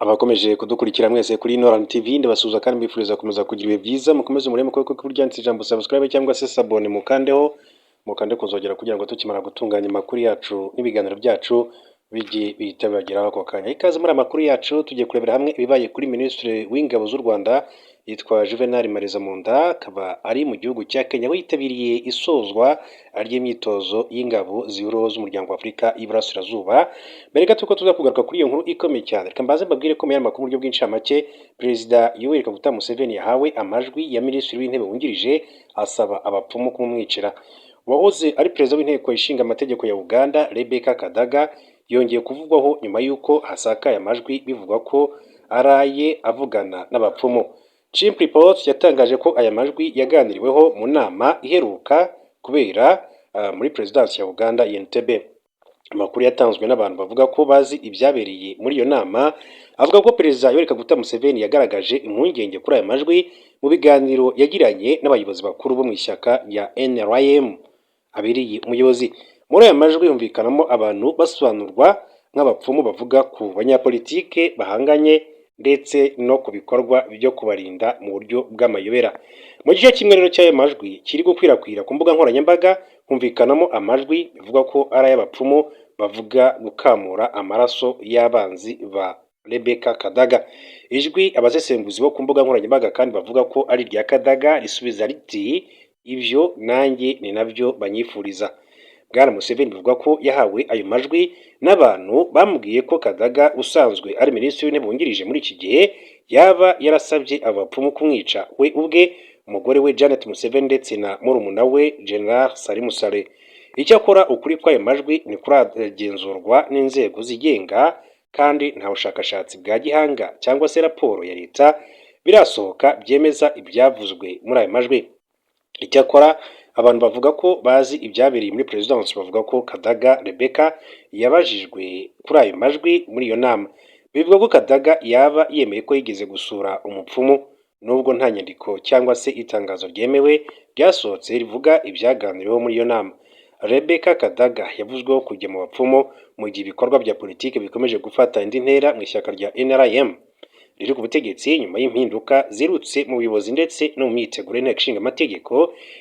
Abakomeje kudukurikira mwese kuri Noran TV ndabasuhuza kandi mbifuriza komeza kugira ibihe byiza mukomeze umureme koko kuryanditse ijambo subscribe cyangwa se sabone mukande kuzogera kugira ngo tukimara gutunganya amakuru yacu n'ibiganiro byacu bihita bibageraho ako kanya. Ikaze muri amakuru yacu tugiye kurebera hamwe ibibaye kuri Minisitiri w'Ingabo z'u Rwanda yitwa Juvenal Marizamunda, akaba ari mu gihugu cya Kenya aho yitabiriye isozwa ry'imyitozo y'ingabo z'Ihuriro z'Umuryango wa Afurika y'Iburasirazuba. Mbere gato ko tuza kugaruka kuri iyo nkuru ikomeye cyane, reka mbaze mbabwire ko mu yandi makuru mu buryo bw'incamake, Perezida Yoweri Kaguta Museveni yahawe amajwi ya Minisitiri w'Intebe wungirije asaba abapfumu kumumwicira. Uwahoze ari Perezida w'Inteko Ishinga Amategeko ya Uganda Rebecca Kadaga yongeye kuvugwaho nyuma y'uko hasakaye amajwi bivugwa ko araye avugana n'abapfumu. Chimp Report yatangaje ko aya majwi yaganiriweho mu nama iheruka kubera muri Perezidansi ya Uganda Entebbe. Amakuru yatanzwe n'abantu bavuga ko bazi ibyabereye muri iyo nama avuga ko Perezida Yoweri Kaguta Museveni yagaragaje impungenge kuri aya majwi mu biganiro yagiranye n'abayobozi bakuru bo mu ishyaka rya NRM abiriye umuyobozi. Muri aya majwi humvikanamo abantu basobanurwa nk'abapfumu bavuga ku banyapolitike bahanganye ndetse no ku bikorwa byo kubarinda mu buryo bw'amayobera. Mu gice kimwe rero cy'ayo majwi kiri gukwirakwira ku mbuga nkoranyambaga humvikanamo amajwi bivuga ko ari ay'abapfumu bavuga gukamura amaraso y'abanzi ba Rebecca Kadaga. Ijwi abasesenguzi bo ku mbuga nkoranyambaga kandi bavuga ko ari irya Kadaga risubiza riti ibyo nanjye ni nabyo banyifuriza. Bwana Museveni bivuga ko yahawe ayo majwi n'abantu bamubwiye ko Kadaga usanzwe ari Minisitiri w'Intebe wungirije muri iki gihe yaba yarasabye abapfumu kumwica we ubwe, umugore we Janet Museveni ndetse na murumuna we General Salim Saleh. Icyakora ukuri kw'ayo majwi ni kuragenzurwa n'inzego zigenga kandi nta bushakashatsi bwa gihanga cyangwa se raporo ya leta birasohoka byemeza ibyavuzwe muri ayo majwi. Icyakora abantu bavuga ko bazi ibyabereye muri Perezidansi bavuga ko Kadaga Rebecca yabajijwe kuri ayo majwi muri iyo nama. Bivuga ko Kadaga yaba yemeye ko yigeze gusura umupfumu nubwo nta nyandiko cyangwa se itangazo ryemewe ryasohotse rivuga ibyaganiriweho muri iyo nama. Rebecca Kadaga yavuzweho kujya mu bapfumu mu gihe ibikorwa bya politiki bikomeje gufata indi ntera mu ishyaka rya NRM riri ku butegetsi nyuma y'impinduka zirutse mu buyobozi ndetse no mu myiteguro y'Inteko Ishinga Amategeko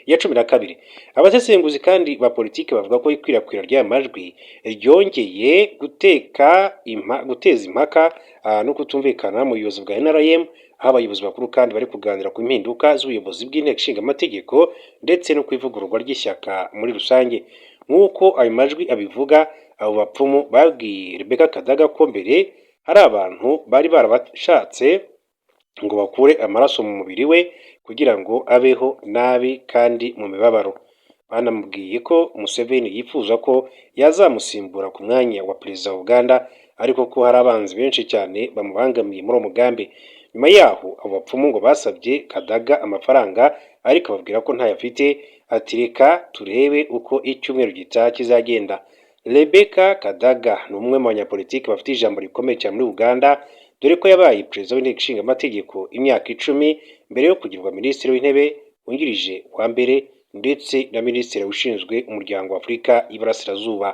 ya 12. Abasesenguzi kandi ba politiki bavuga ko ikwirakwira ry'aya majwi ryongeye guteza impaka no kutumvikana mu buyobozi bwa NRM, aho abayobozi bakuru kandi bari kuganira ku impinduka z'ubuyobozi bw'Inteko Ishinga Amategeko ndetse no ku ivugururwa ry'ishyaka muri rusange. Nk'uko ayo majwi abivuga, abo bapfumu babwiye Rebecca Kadaga ko mbere hari abantu bari barabashatse ngo bakure amaraso mu mubiri we kugira ngo abeho nabi kandi mu mibabaro. Banamubwiye ko Museveni yifuza ko yazamusimbura ku mwanya wa Perezida wa Uganda ariko ko hari abanzi benshi cyane bamubangamiye muri uwo mugambi. Nyuma yaho abo bapfumu ngo basabye Kadaga amafaranga ariko babwira ko ntayo afite, ati reka turebe uko icyumweru gitaha kizagenda. Rebecca Kadaga ni umwe mu banyapolitiki bafite ijambo rikomeye cyane muri Uganda dore ko yabaye Perezida w'Inteko Ishinga Amategeko imyaka 10 mbere yo kugirwa Minisitiri w'Intebe wungirije wa mbere ndetse na Minisitiri ushinzwe Umuryango wa Afurika y'Iburasirazuba.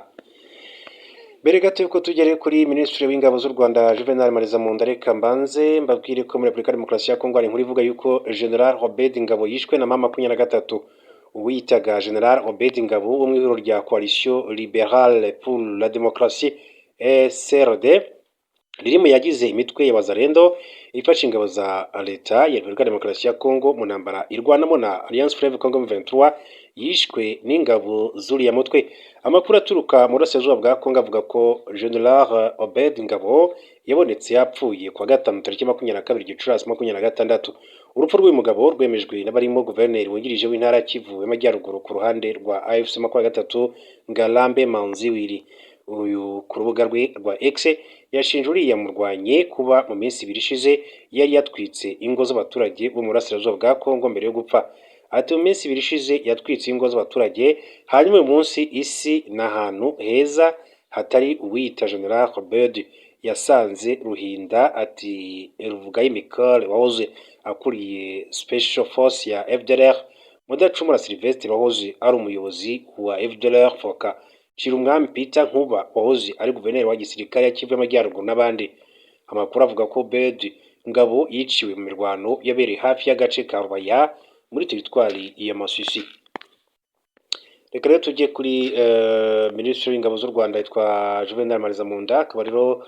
Mbere gato yuko tugere kuri Minisitiri w'Ingabo z'u Rwanda Juvenal Marizamunda, reka mbanze mbabwire ko muri Repubulika Demokarasi ya Kongo hari inkuru ivuga yuko General Obed Ngabo yishwe na M23. Uwitaga General Obed Ngabo wo mu ihuriro rya Coalition Libérale pour la Démocratie CRD riri mu yagize imitwe y'abazarendo ifasha ingabo za leta ya Repubulika Demokarasi ya Kongo mu ntambara irwanamo na Alliance Fleuve Congo M23 yishwe n'ingabo zuriya mutwe. Amakuru aturuka mu burasirazuba bwa Kongo avuga ko General Obed Ngabo yabonetse yapfuye kuwa gatanu tariki 22 Gicurasi 2026. Urupfu rw'uyu mugabo rwemejwe n'abarimo guverineri wungirije w'intara Kivu y'Amajyaruguru ku ruhande rwa AFC 23 Ngarambe Manziwiri. Uyu ku rubuga rwe rwa X yashinje uriya murwanye kuba mu minsi 2 ishize yari yatwitse ingo z'abaturage bo mu burasirazuba bwa Kongo mbere yo gupfa. Ati mu minsi 2 ishize yatwitse ingo z'abaturage, hanyuma uyu munsi isi n'ahantu heza hatari uwiyita General Obed yasanze Ruhinda. Ati Ruvugayi Mikale wahoze akuriye Special Force ya FDLR, Mudacumura Sylvestre wahoze ari umuyobozi wa FDLR Foka, Chirumwami Peter Nkuba wahoze ari guverineri wa gisirikare ya Kivu y'Amajyaruguru n'abandi. Amakuru avuga ko Bed Ngabo yiciwe mu mirwano yabereye hafi y'agace ka Rubaya muri teritwari ya Masisi. Reka rero tujye kuri Minisitiri w'Ingabo z'u Rwanda yitwa Juvenal Marizamunda, akaba rero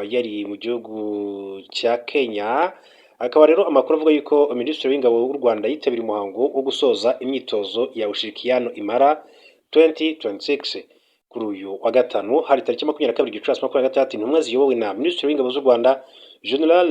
yari mu gihugu cya Kenya. Akaba rero amakuru avuga yuko Minisitiri w'Ingabo w'u Rwanda yitabiriye umuhango wo gusoza imyitozo ya Ushirikiano Imara 2026 kuri uyu wa gatanu, hari tariki 22 Gicurasi 2026. Intumwa ziyobowe na Minisitiri w'Ingabo z'u Rwanda General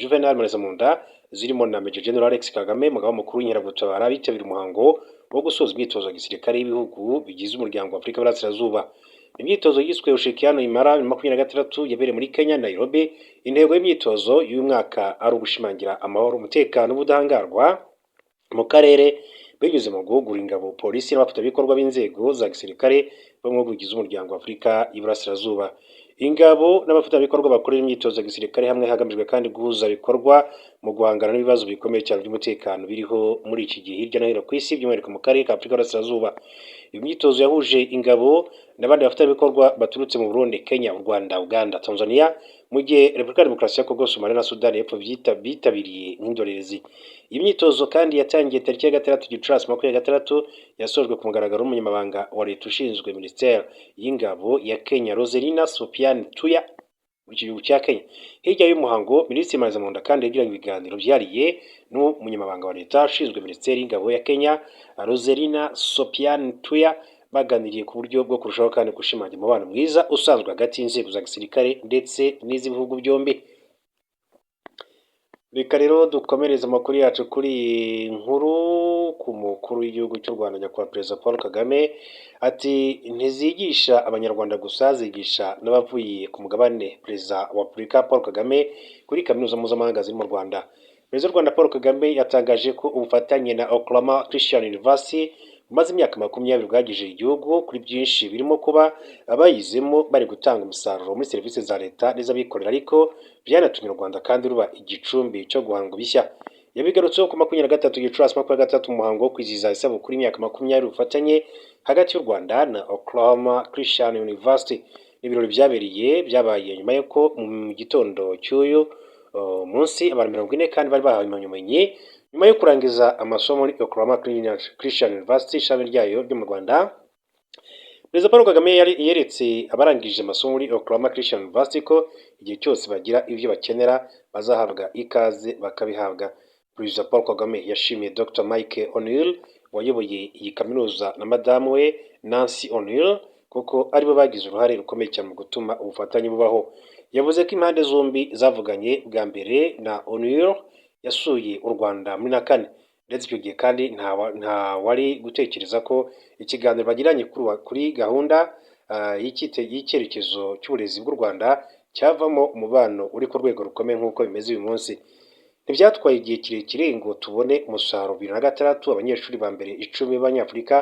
Juvenal Marizamunda zirimo na Major General Alex Kagame, Mugaba Mukuru w'Inkeragutabara, bitabiriye umuhango wo gusoza imyitozo ya gisirikare y'ibihugu bigize umuryango wa Afurika y'Iburasirazuba. Imyitozo yiswe Ushirikiano Imara 2026 yabereye muri Kenya, Nairobi. Intego y'imyitozo y'uyu mwaka ari ugushimangira amahoro, umutekano n'ubudahangarwa mu karere binyuze mu guhugura ingabo, polisi n'abafatanyabikorwa b'inzego za gisirikare bo mu bihugu bigize umuryango wa Afurika y'Iburasirazuba. Ingabo n'abafatanyabikorwa bakorera imyitozo ya gisirikare hamwe hagamijwe kandi guhuza ibikorwa mu guhangana n'ibibazo bikomeye cyane by'umutekano biriho muri iki gihe hirya no hino ku isi, by'umwihariko mu karere ka Afurika y'Iburasirazuba. Imyitozo yahuje ingabo n'abandi bafatanyabikorwa baturutse mu Burundi, Kenya, u Rwanda, Uganda, Tanzania, mu gihe Repubulika ya Demokarasi ya Kongo, Somalia na Sudani y'Epfo bitabiriye nk'indorerezi. Iyi myitozo kandi yatangiye tariki ya 6 Gicurasi 2026, yasojwe ku mugaragaro n'umunyamabanga wa leta ushinzwe Minisiteri y'Ingabo ya Kenya, Roselina Sopiane Tuya, mu gihugu cya Kenya. Hirya y'umuhango, Minisitiri Marizamunda kandi yagiranye ibiganiro byihariye n'umunyamabanga wa leta ushinzwe Minisiteri y'Ingabo ya Kenya, Roselina Sopiane Tuya, baganiriye ku buryo bwo kurushaho kandi gushimangira umubano mwiza usanzwe hagati y'inzego za gisirikare ndetse n'iz'ibihugu byombi. Reka rero dukomereza amakuru yacu kuri iyi nkuru ku mukuru w'igihugu cy'u Rwanda nyakubahwa Perezida Paul Kagame. Ati ntizigisha abanyarwanda gusa, zigisha n'abavuye ku mugabane. Perezida wa Repubulika Paul Kagame kuri kaminuza mpuzamahanga ziri mu Rwanda. Perezida w'u Rwanda Paul Kagame yatangaje ko ubufatanye na Oklahoma Christian University bumaze imyaka 20 bwagije igihugu kuri byinshi, birimo kuba abayizemo bari gutanga umusaruro muri serivisi za leta n'iz'abikorera, ariko byanatumye u Rwanda kandi ruba igicumbi cyo guhanga bishya. Yabigarutseho ku 23 Gicurasi 2023 umuhango wo kwizihiza isabukuru y'imyaka 20 ubufatanye hagati y'u Rwanda na Oklahoma Christian University. Ibirori byabaye nyuma y'uko mu gitondo cy'uyu munsi abantu 40 kandi bari bahawe impamyabumenyi nyuma yo kurangiza amasomo muri Oklahoma Christian University ishami ryayo ryo mu Rwanda. Perezida Paul Kagame yeretse abarangije amasomo muri Oklahoma Christian University ko igihe cyose bagira ibyo bakenera bazahabwa ikaze bakabihabwa. Perezida Paul Kagame yashimiye Dr Mike O'Neill wayoboye iyi kaminuza na madamu we Nancy O'Neill kuko aribo bagize uruhare rukomeye cyane mu gutuma ubufatanye bubaho. Yavuze ko impande zombi zavuganye bwa mbere na O'Neill yasuye u Rwanda muri na kane, ndetse icyo gihe kandi nta wari gutekereza ko ikiganiro bagiranye kuri gahunda y'icyerekezo cy'uburezi bw'u Rwanda cyavamo umubano uri ku rwego rukomeye nk'uko bimeze uyu munsi. Ntibyatwaye igihe kirekire ngo tubone umusaruro. 2006 abanyeshuri ba mbere 10 b'Abanyafurika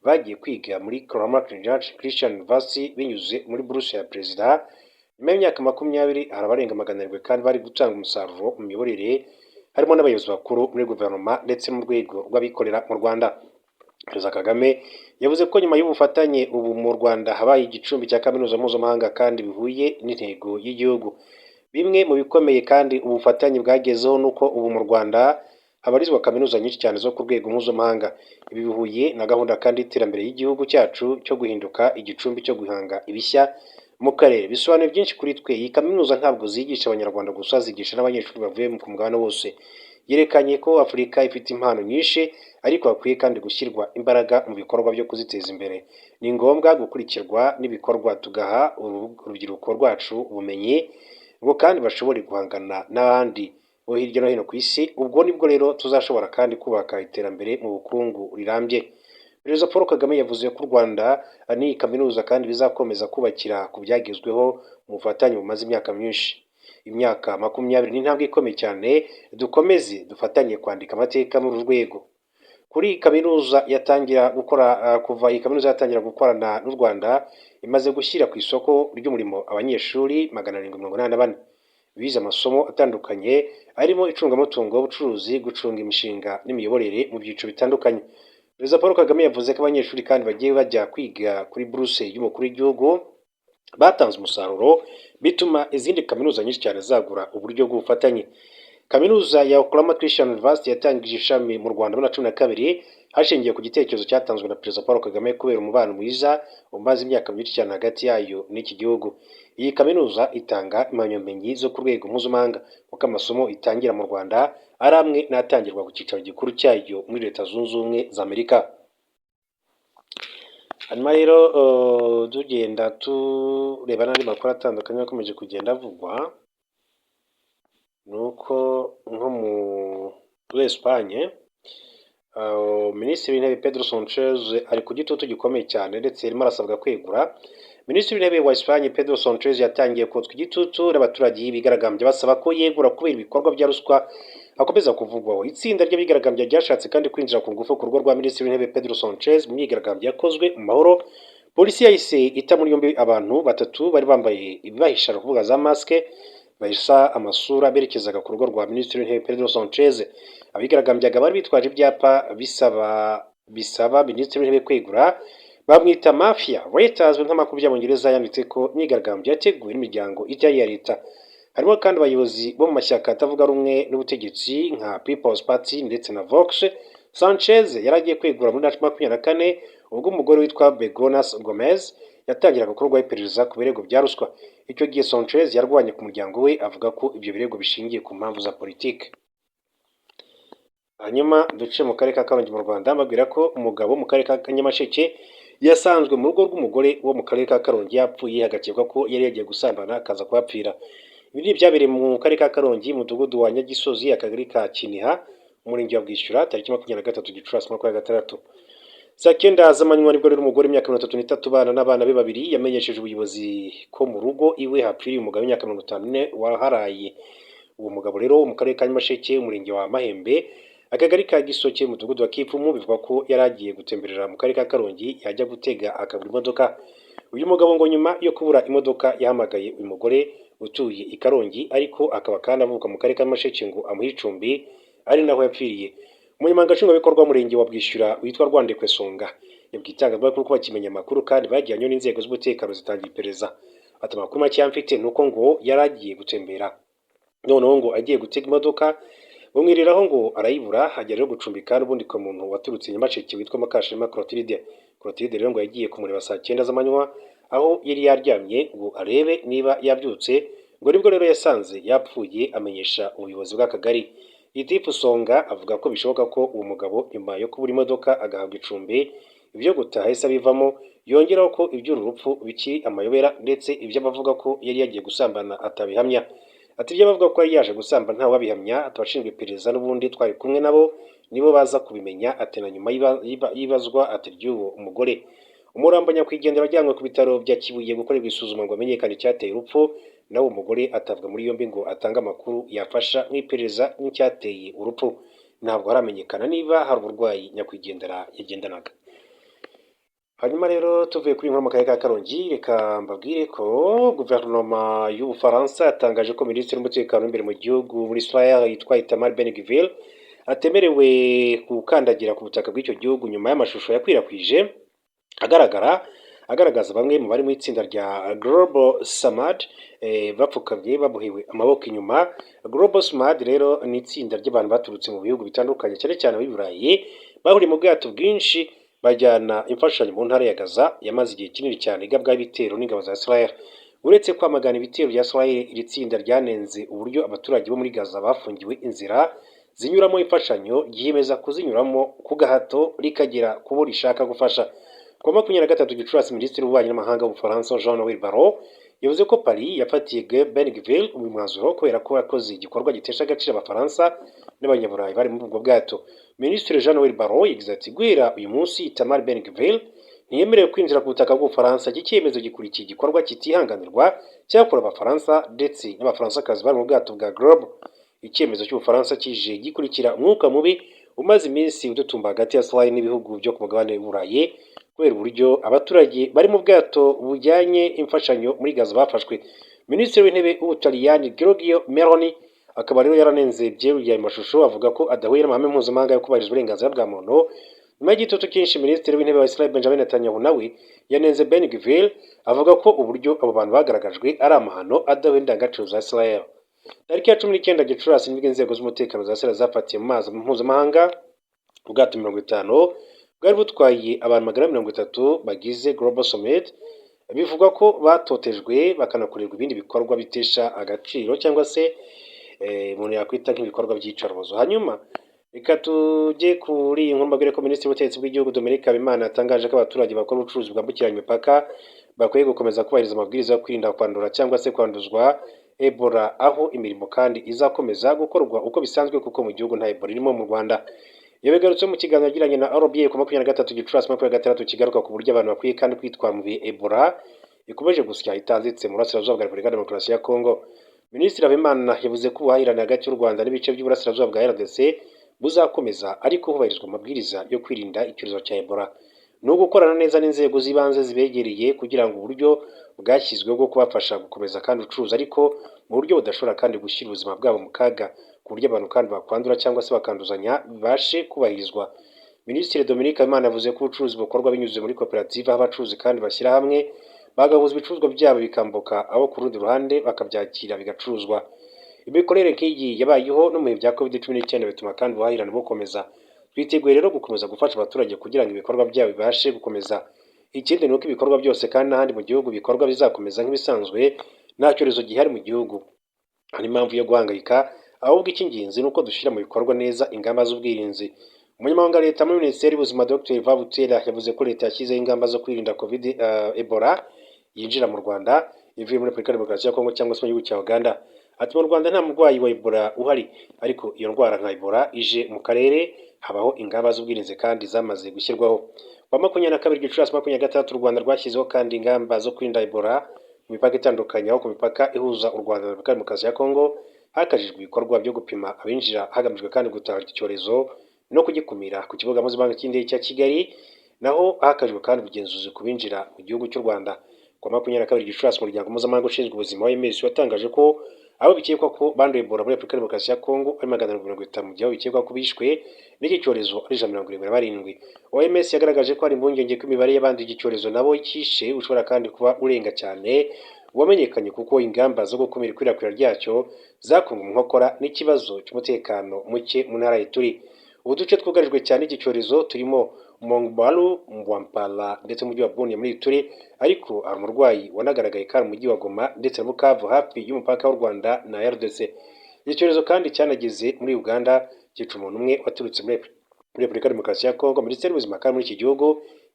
bagiye kwiga muri Oklahoma Christian University binyuze muri buruse ya perezida. Nyuma y'imyaka 20 hari abarenga 700 kandi bari gutanga umusaruro mu miyoborere, harimo n'abayobozi bakuru muri guverinoma ndetse mu rwego rw'abikorera mu Rwanda. Perezida Kagame yavuze ko nyuma y'ubufatanye ubu mu Rwanda habaye igicumbi cya kaminuza mpuzamahanga kandi bihuye n'intego y'igihugu. Bimwe mu bikomeye kandi ubufatanye bwagezeho nuko ubu mu Rwanda habarizwa kaminuza nyinshi cyane zo ku rwego mpuzamahanga. Ibi bihuye na gahunda kandi y'iterambere y'igihugu cyacu cyo guhinduka igicumbi cyo guhanga ibishya mu karere. Bisobanuye byinshi kuri twe. Iyi kaminuza ntabwo zigisha abanyarwanda gusa, zigisha n'abanyeshuri bavuye ku mugabane wose. Yerekanye ko Afurika ifite impano nyinshi, ariko hakwiye kandi gushyirwa imbaraga mu bikorwa byo kuziteza imbere. Ni ngombwa gukurikirwa n'ibikorwa tugaha urubyiruko rwacu ubumenyi ngo kandi bashobore guhangana n'abandi bo hirya no hino ku isi. Ubwo nibwo rero tuzashobora kandi kubaka iterambere mu bukungu rirambye. Perezida Paul Kagame yavuze ko u Rwanda n'iyi kaminuza kandi bizakomeza kubakira ku byagezweho mu bufatanye bumaze imyaka myinshi. Imyaka 20 ni intambwe ikomeye cyane, dukomeze dufatanye kwandika amateka muri uru rwego. Kuri kaminuza yatangira gukora kuva iyi kaminuza yatangira gukorana n'u Rwanda, imaze gushyira ku isoko ry'umurimo abanyeshuri 784 bize amasomo atandukanye arimo icungamutungo, ubucuruzi, gucunga imishinga n'imiyoborere mu byiciro bitandukanye. Perezida Paul Kagame yavuze ko abanyeshuri kandi bagiye bajya kwiga kuri buruse y'umukuru w'igihugu batanze umusaruro bituma izindi kaminuza nyinshi cyane zagura uburyo bw'ubufatanye. Kaminuza ya Oklahoma Christian University yatangije ishami mu Rwanda muri 2012 hashingiye ku gitekerezo cyatanzwe na Perezida Paul Kagame kubera umubano mwiza umaze imyaka myinshi cyane hagati yayo n'iki gihugu. Iyi kaminuza itanga impamyabumenyi zo ku rwego mpuzamahanga kuko amasomo itangira mu Rwanda ari amwe n'atangirwa ku cyicaro gikuru cyayo muri Leta Zunze Ubumwe za Amerika. Hanyuma rero tugenda tureba n'andi makuru atandukanye akomeje kugenda avugwa, nuko nko muri Espagne Minisitiri w'Intebe Pedro Sanchez ari ku gitutu gikomeye cyane ndetse arimo arasabwa kwegura. Minisitiri w'Intebe wa Espagne Pedro Sanchez yatangiye kotswa igitutu n'abaturage bigaragambye basaba ko yegura kubera ibikorwa bya ruswa akomeza kuvugwaho. Itsinda ry'abigaragambya ryashatse kandi kwinjira ku ngufu ku rugo rwa Minisitiri w'Intebe Pedro Sanchez mu myigaragambyo yakozwe mu mahoro. Polisi yahise ita muri yombi abantu batatu bari bambaye ibibahisha kuvuga za maske bahisa amasura berekezaga ku rugo rwa Minisitiri w'Intebe Pedro Sanchez. Abigaragambyaga bari bitwaje ibyapa bisaba Minisitiri w'Intebe kwegura, bamwita mafia. Reuters nk'amakuru y'Abongereza yanditse ko imyigaragambyo yateguwe n'imiryango itari iya leta. Harimo kandi abayobozi bo mu mashyaka atavuga rumwe n'ubutegetsi nka People's Party ndetse na Vox. Sanchez yaragiye kwegura muri 2024 ubwo umugore witwa Begoñas Gomez yatangiraga gukorwaho iperereza ku birego bya ruswa. Icyo gihe Sanchez yarwanye ku muryango we avuga ko ibyo birego bishingiye ku mpamvu za politike. Hanyuma duce mu karere ka Karongi mu Rwanda mbabwira ko umugabo mu karere ka Nyamasheke yasanzwe mu rugo rw'umugore wo mu karere ka Karongi yapfuye, hagakekwa ko yari yagiye gusambana akaza kuhapfira. Ibi byabereye mu karere ka Karongi mu mudugudu wa Nyagisozi akagari ka Kiniha umurenge wa Bwishyura tariki 23 Gicurasi 2026. Saa 9 z'amanywa nibwo rero umugore w'imyaka 33 bana n'abana be babiri yamenyesheje ubuyobozi ko mu rugo iwe hapfiriye umugabo w'imyaka 54 waharaye. Uwo mugabo rero mu karere ka Nyamasheke umurenge wa Mahembe akagari ka Gisoke mu mudugudu wa Kipfumu bivuga ko yaragiye gutemberera mu karere ka Karongi yajya gutega akabura imodoka. Uyu mugabo ngo nyuma yo kubura imodoka yahamagaye uyu mugore utuye i Karongi ariko akaba kandi avuka mu karere ka Nyamasheke ngo amuhe icumbi ari naho yapfiriye. Umunyamabanga nshingwabikorwa w'umurenge wa Bwishyura witwa Rwandekwe Songa yabwiye itangazamakuru ko bakimenya amakuru kandi bajyanye n'inzego z'umutekano zitangiye iperereza. Ati amakuru make yamfite nuko ngo yaragiye gutembera noneho ngo agiye gutega imodoka bamwiriraho ngo arayibura hajya rero gucumbika n'ubundi ku muntu waturutse Nyamasheke witwa Makashema Clotilde. Clotilde rero ngo yagiye kumureba saa 9 z'amanywa aho yari yaryamye ngo arebe niba yabyutse, ngo nibwo rero yasanze yapfuye amenyesha ubuyobozi bw'akagari. Gitifu Songa avuga ko bishoboka ko uwo mugabo nyuma yo kubura imodoka agahabwa icumbi ibyo gutaha isa bivamo, yongeraho ko iby'uru rupfu bikiri amayobera ndetse ibyo bavuga ko yari yagiye gusambana atabihamya. Ati ibyo bavuga ko yari yaje gusambana ntawe wabihamya, atabashinzwe iperereza n'ubundi twari kumwe nabo nibo baza kubimenya. Ati na nyuma yibazwa ati ry'uwo umugore umurambo nyakwigendera ajyanwe ku bitaro bya Kibuye gukorerwa isuzuma ngo amenyekane icyateye urupfu, nawe umugore atavuga muri yombi ngo atange amakuru yafasha nk'iperereza n'icyateye urupfu. Ntabwo haramenyekana niba hari uburwayi nyakwigendera yagendanaga. Hanyuma rero tuvuye kuri inkuru mu karere ka Karongi reka mbabwire ko guverinoma y'Ubufaransa yatangaje ko minisitiri w'umutekano w'imbere mu gihugu muri Israel yitwa Itamar Ben-Gvir atemerewe gukandagira ku butaka bw'icyo gihugu nyuma y'amashusho yakwirakwije agaragaza bamwe mu bari mu itsinda rya Global Samad bapfukamye babuhiwe amaboko inyuma. Global Samad rero ni itsinda ry'abantu baturutse mu bihugu bitandukanye cyane cyane ab'i Burayi bahuriye mu bwato bwinshi bajyana imfashanyo mu ntara ya Gaza yamaze igihe kinini cyane igabwaho ibitero n'ingabo za Israel. Uretse kwamagana ibitero bya Israel, iri tsinda ryanenze uburyo abaturage bo muri Gaza bafungiwe inzira zinyuramo imfashanyo ryiyemeza kuzinyuramo ku gahato rikagera kubo rishaka gufasha. Ku wa 23 Gicurasi Minisitiri w'Ububanyi n'Amahanga w'Ubufaransa Jean-Noël Barrot yavuze ko Paris yafatiye Ben-Gvir mu mwanzuro kubera ko yakoze igikorwa gitesha agaciro Abafaransa n'Abanyaburayi bari muri ubwo bwato. Minisitiri Jean-Noël Barrot yagize ati guhera uyu munsi Itamar Ben-Gvir ntiyemerewe kwinjira ku butaka bw'Ubufaransa. Iki cyemezo gikurikiye igikorwa kitihanganirwa cyakora Abafaransa ndetse n'Abafaransakazi bari mu bwato bwa Globe. Icyemezo cy'Ubufaransa kije gikurikira umwuka mubi umaze iminsi udutumba hagati ya Israel n'ibihugu byo ku mugabane w'Uburayi kubera uburyo abaturage bari mu bwato bujyanye imfashanyo muri Gaza bafashwe. Minisitiri w'Intebe w'Ubutaliyani Giorgio Meloni akaba rero yaranenze byeruye ayo mashusho avuga ko adahuye n'amahame mpuzamahanga yo kubahiriza uburenganzira bwa muntu nyuma y'igitutu cyinshi minisitiri w'intebe wa Israel Benjamin Netanyahu nawe yanenze Ben Gvir avuga ko uburyo abo bantu bagaragajwe ari amahano adahuye n'indangagaciro za Israel. Tariki ya 19 Gicurasi nibwo inzego z'umutekano za Israel zafatiye mu mazi mpuzamahanga ubwato 50 bwari butwaye abantu 30 bagize Global Summit. Bivugwa ko batotejwe bakanakorerwa ibindi bikorwa bitesha agaciro cyangwa se umuntu yakwita nk'ibikorwa by'iyicarubozo. Hanyuma reka tujye kuri iyi nkuru mbabwire ko Minisitiri w'Ubutegetsi bw'Igihugu Dominique Habimana yatangaje ko abaturage bakora ubucuruzi bwambukiranya imipaka bakwiye gukomeza kubahiriza amabwiriza yo kwirinda kwandura cyangwa se kwanduzwa Ebola, aho imirimo kandi izakomeza gukorwa uko bisanzwe kuko mu gihugu nta Ebola irimo mu Rwanda. Yabigarutse mu kiganiro yagiranye na RBA ku 23 Gicurasi 2026 kigaruka ku buryo abantu bakwiye kandi kwitwara mu bihe Ebola ikomeje gusya itanzitse mu burasirazuba bwa Repubulika ya Demokarasi ya Kongo. Minisitiri Habimana yavuze ko ubuhahirane hagati y'u Rwanda n'ibice by'uburasirazuba bwa RDC buzakomeza ariko hubahirizwa amabwiriza yo kwirinda icyorezo cya Ebola no gukorana neza n'inzego z'ibanze zibegereye kugira ngo uburyo bwashyizweho bwo kubafasha gukomeza kandi ucuruza ariko mu buryo budashobora kandi gushyira ubuzima bwabo mu kaga ku buryo abantu kandi bakwandura cyangwa se bakanduzanya bibashe kubahirizwa. Minisitiri Dominique Habimana yavuze ko ubucuruzi bukorwa binyuze muri koperative aho abacuruzi kandi bashyira hamwe bagahuza ibicuruzwa byabo bikambuka aho ku rundi ruhande bakabyakira bigacuruzwa. Imikorere nk'iyi yabayeho no mu bihe bya COVID-19 bituma kandi ubuhahirane bukomeza. Twiteguye rero gukomeza gufasha abaturage kugira ngo ibikorwa byabo bibashe gukomeza. Ikindi ni uko ibikorwa byose kandi n'ahandi mu gihugu bikorwa bizakomeza nk'ibisanzwe nta cyorezo gihari mu gihugu. Hari impamvu yo guhangayika, ahubwo icy'ingenzi ni uko dushyira mu bikorwa neza ingamba z'ubwirinzi. Umunyamabanga wa leta muri Minisiteri y'Ubuzima Dr Vabutera yavuze ko leta yashyizeho ingamba zo kwirinda Ebola yinjira mu Rwanda ivuye muri Repubulika ya Demokarasi ya Kongo cyangwa se mu gihugu cya Uganda. Ati mu Rwanda nta murwayi wa Ebola uhari, ariko iyo ndwara nka Ebola ije mu karere habaho ingamba z'ubwirinzi kandi zamaze gushyirwaho. Ku 22 Gicurasi 2026 u Rwanda rwashyizeho kandi ingamba zo kwirinda Ebola mu mipaka itandukanye, aho ku mipaka ihuza u Rwanda na Repubulika ya Demokarasi ya Kongo hakajijwe ibikorwa byo gupima abinjira hagamijwe kandi gutahura icyorezo no kugikumira ku kibuga mpuzamahanga cy'indege cya Kigali, naho hakajijwe kandi ubugenzuzi ku binjira mu gihugu cy'u Rwanda. Ku 22 Gicurasi umuryango mpuzamahanga ushinzwe ubuzima OMS watangaje ko abo bikekwa ko banduye Ebola muri Repubulika ya Demokarasi ya Kongo ari 150 mu gihe bikekwa ko bishwe n'iki cyorezo ari 177. OMS yagaragaje ko hari impungenge ko imibare y'abanduye iki cyorezo nabo cyishe ushobora kandi kuba urenga cyane wamenyekanye kuko ingamba zo gukumira ikwirakwira ryacyo zakunwe mu nkokora n'ikibazo cy'umutekano muke mu ntara y'Ituri. Uduce twugarijwe cyane iki cyorezo turimo Mongbalu, Mbwampala ndetse n'umujyi wa Bunia muri Ituri, ariko hari umurwayi wanagaragaye kandi mu mujyi wa Goma ndetse na Bukavu hafi y'umupaka w'u Rwanda na RDC. Iki cyorezo kandi cyanageze muri Uganda cyica umuntu umwe waturutse muri Repubulika ya Demokarasi ya Kongo. Minisiteri y'Ubuzima kandi muri iki gihugu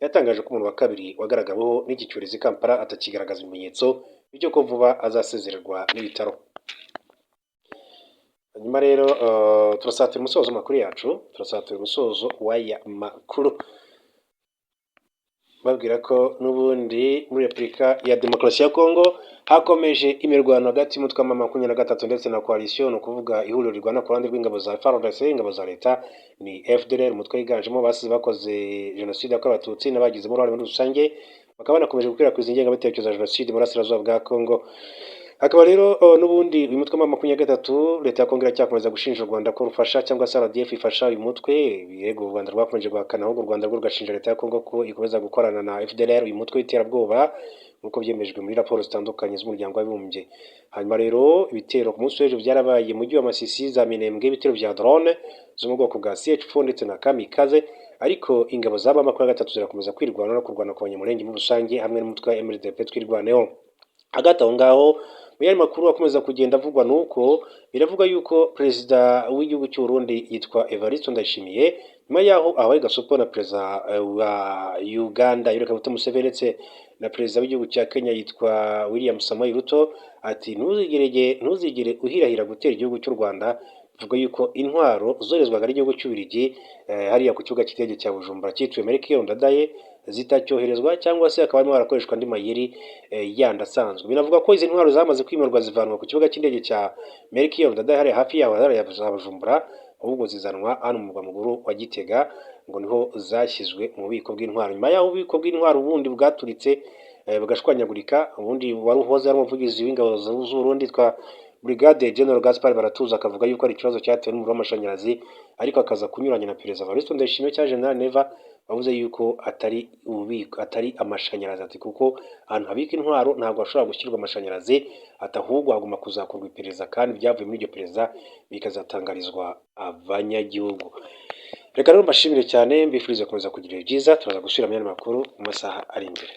yatangaje ko umuntu wa kabiri wagaragaweho n'iki cyorezo i Kampala atakigaragaza ibimenyetso bityo ko vuba azasezererwa n'ibitaro. Hanyuma rero turasatira umusozo w'amakuru yacu, turasatira umusozo w'aya makuru babwira ko n'ubundi muri Repubulika ya Demokarasi ya Kongo hakomeje imirwano hagati y'umutwe wa M23 ndetse na coalition, ukuvuga ihuriro rirwana ku ruhande rw'ingabo za FARDC, ingabo za leta ni FDLR, umutwe wiganjemo basize bakoze jenoside yakorewe abatutsi n'abagizemo uruhare muri rusange, bakaba banakomeje gukwirakwiza ingengabitekerezo za jenoside mu burasirazuba bwa Kongo. Hakaba rero n'ubundi uyu mutwe wa M23 leta ya Kongo iracyakomeza gushinja u Rwanda ko rufasha cyangwa se RDF ifasha uyu mutwe. Yego u Rwanda rwakomeje guhakana, ahubwo u Rwanda rwo rugashinja leta ya Kongo ko ikomeza gukorana na FDLR, uyu mutwe w'iterabwoba nk'uko byemejwe muri raporo zitandukanye z'umuryango w'abibumbye. Hanyuma rero ibitero ku munsi w'ejo byarabaye mu mujyi wa Masisi, za Minembwe, ibitero bya drone zo mu bwoko bwa CH4 ndetse na kamikaze, ariko ingabo za M23 zirakomeza kwirwana no kurwana ku banyamulenge muri rusange hamwe n'umutwe wa MLDP twirwaneho. Hagati aho ngaho mu yandi makuru akomeza kugenda avugwa nuko biravuga yuko perezida w'igihugu cy'u Burundi yitwa Evariste Ndayishimiye nyuma yaho ahawe gasupo na perezida wa Uganda Yoweri Kaguta Museveni ndetse na perezida w'igihugu cya Kenya yitwa William Samoei Ruto, ati ntuzigere uhirahira gutera igihugu cy'u Rwanda. Bivuga yuko intwaro zorezwaga n'igihugu cy'Ububiligi hariya ku kibuga cy'indege cya Bujumbura cyitiriwe Melchior Ndadaye zitacyoherezwa cyangwa se akaba arimo harakoreshwa andi mayeri yandi asanzwe. Binavuga ko izi ntwaro zamaze kwimurwa zivanwa ku kibuga cy'indege cya Melchior Ndadaye hariya hafi yaho hariya za Bujumbura, ahubwo zizanwa hano mu murwa mukuru wa Gitega, ngo niho zashyizwe mu bubiko bw'intwaro. Nyuma yaho ububiko bw'intwaro ubundi bwaturitse bugashwanyagurika, ubundi wari uhoze ari umuvugizi w'ingabo z'u Burundi twa Brigade General Gaspard Baratuza akavuga yuko ari ikibazo cyatewe n'umuriro w'amashanyarazi, ariko akaza kunyuranya na perezida Evariste Ndayishimiye cya General Neva wavuze yuko atari ububiko, atari amashanyarazi, ati kuko ahantu habika intwaro ntabwo hashobora gushyirwa amashanyarazi, ati ahubwo hagomba kuzakorwa iperereza kandi ibyavuye muri iryo perereza bikazatangarizwa abanyagihugu. Reka rero mbashimire cyane, mbifuriza gukomeza kugira ibihe byiza, turaza gusubira mu yandi makuru mu masaha ari imbere.